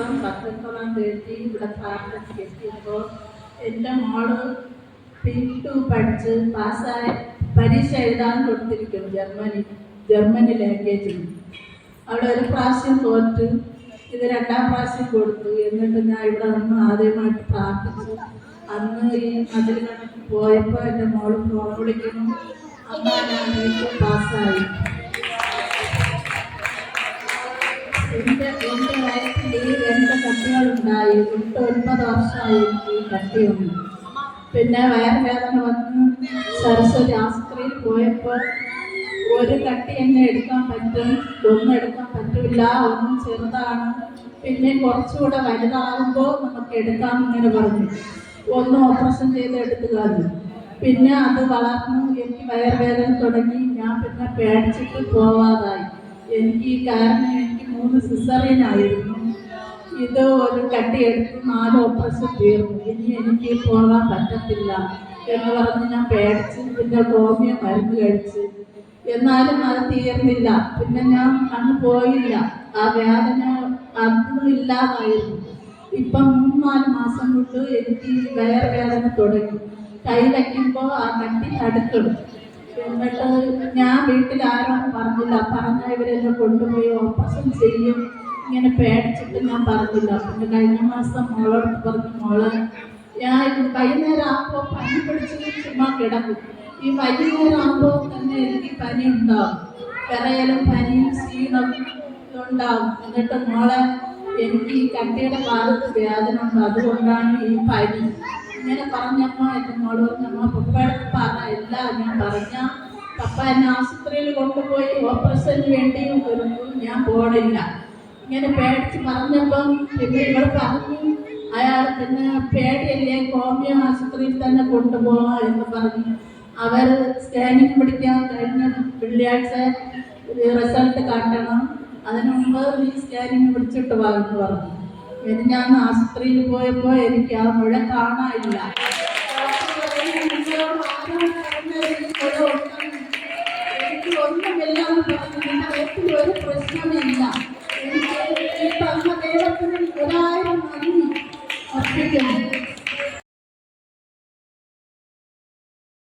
മാസം 19-ാം തീയതി ഇവിടെ പ്രാർത്ഥനയ്ക്ക് എത്തിയപ്പോൾ എൻ്റെ മോള് P2 പഠിച്ച് പാസ്സായ പരീക്ഷ എഴുതാൻ കൊടുത്തിരിക്കും ജർമ്മനി ലാംഗ്വേജിൽ. അവിടെ ഒരു പ്രാവശ്യം തോറ്റ്, ഇത് 2ാം പ്രാവശ്യം കൊടുത്തു. എന്നിട്ട് ഞാൻ ഇവിടെ വന്ന് ആദ്യമായിട്ട് പ്രാർത്ഥിച്ചു. അന്ന് ഈ മതിൽ കണക്ക് പോയപ്പോൾ എൻ്റെ മോള് ഫോൺ വിളിക്കുന്നു, അമ്മ ഞാൻ വീട്ടിൽ പാസ്സായി. എൻ്റെ വയറ്റിൽ ഈ 2 കട്ടികളുണ്ടായി. 8-9 വർഷമായി എനിക്ക് ഈ കട്ടിയുണ്ട്. പിന്നെ വയറുവേദന വന്ന് സരസ്വതി ആശുപത്രിയിൽ പോയപ്പോൾ ഒരു കട്ടി എന്നെ എടുക്കാൻ പറ്റും, ഒന്നും എടുക്കാൻ പറ്റില്ല, ഒന്നും ചെറുതാണ്, പിന്നെ കുറച്ചുകൂടെ വലുതാകുമ്പോൾ നമുക്ക് എടുക്കാം ഇങ്ങനെ പറഞ്ഞു. ഒന്ന് ഓപ്പറേഷൻ ചെയ്ത് എടുത്തു കളഞ്ഞു. പിന്നെ അത് വളർന്നു, എനിക്ക് വയറുവേദന തുടങ്ങി. ഞാൻ പിന്നെ പേടിച്ചിട്ട് പോവാതായി. കാരണം എനിക്ക് 3 സിസേറിയനായിരുന്നു. ഇത് ഒരു കട്ടിയെടുത്ത് 4 ഓപ്പറേഷൻ തീർന്നു. ഇനി എനിക്ക് പോകാൻ പറ്റത്തില്ല എന്ന് പറഞ്ഞ് ഞാൻ പേടിച്ച് പിന്നെ ഹോമിയോ മരുന്ന് കഴിച്ച്. എന്നാലും അത് തീർന്നില്ല. പിന്നെ ഞാൻ അന്ന് പോയില്ല. ആ വേദന അന്നും ഇല്ലാതായിരുന്നു. ഇപ്പം 3-4 മാസം കൊണ്ട് എനിക്ക് വയറുവേദന തുടങ്ങി. കൈ വയ്ക്കുമ്പോൾ ആ കട്ടി തടുക്കണം. എന്നിട്ട് ഞാൻ വീട്ടിൽ ആരും പറഞ്ഞില്ല. പറഞ്ഞാൽ ഇവരെല്ലാം കൊണ്ടുപോയി ഓപ്പറേഷൻ ചെയ്യും ഇങ്ങനെ പേടിച്ചിട്ട് ഞാൻ പറഞ്ഞില്ല. പിന്നെ കഴിഞ്ഞ മാസം മോളോട് പറഞ്ഞു, മോളെ ഞാൻ വൈകുന്നേരം ആകുമ്പോൾ പനി പിടിച്ച് ചുമ്മാ കിടക്കും. ഈ വൈകുന്നേരം ആകുമ്പോൾ തന്നെ എനിക്ക് പനി ഉണ്ടാവും, വിറയലും പനിയും ക്ഷീണം ഉണ്ടാവും. എന്നിട്ട് മോളെ എനിക്ക് ഈ കട്ടിയുടെ ഭാഗത്ത് വേദന ഉണ്ട്, അതുകൊണ്ടാണ് ഈ പനി ഇങ്ങനെ പറഞ്ഞപ്പോൾ എൻ്റെ മോള് പറഞ്ഞമ്മ പപ്പയുടെ പറ ഇല്ല. ഞാൻ പറഞ്ഞ പപ്പ എന്നെ ആശുപത്രിയിൽ കൊണ്ടുപോയി ഓപ്പറേഷന് വേണ്ടി വരുമ്പോൾ ഞാൻ പോണില്ല. ഇങ്ങനെ പേടിച്ച് പറഞ്ഞപ്പം പിന്നെ ഇവിടെ പറഞ്ഞു, അയാൾ പിന്നെ പേടിയല്ലേ, ഹോമിയോ ആശുപത്രിയിൽ തന്നെ കൊണ്ടുപോകാം എന്ന് പറഞ്ഞു. അവർ സ്കാനിങ് പിടിക്കാൻ കഴിഞ്ഞ വെള്ളിയാഴ്ച റിസൾട്ട് കാട്ടണം, അതിനു മുമ്പ് നീ സ്കാനിങ് പിടിച്ചിട്ട് വാങ്ങുന്നു പറഞ്ഞു. ഇനി ഞാൻ ആശുപത്രിയിൽ പോയപ്പോൾ എനിക്ക് ആ മുഴ കാണാനില്ല. എനിക്ക് ഒന്നുമില്ലെന്ന് പറഞ്ഞു, ഒരു പ്രശ്നമില്ല.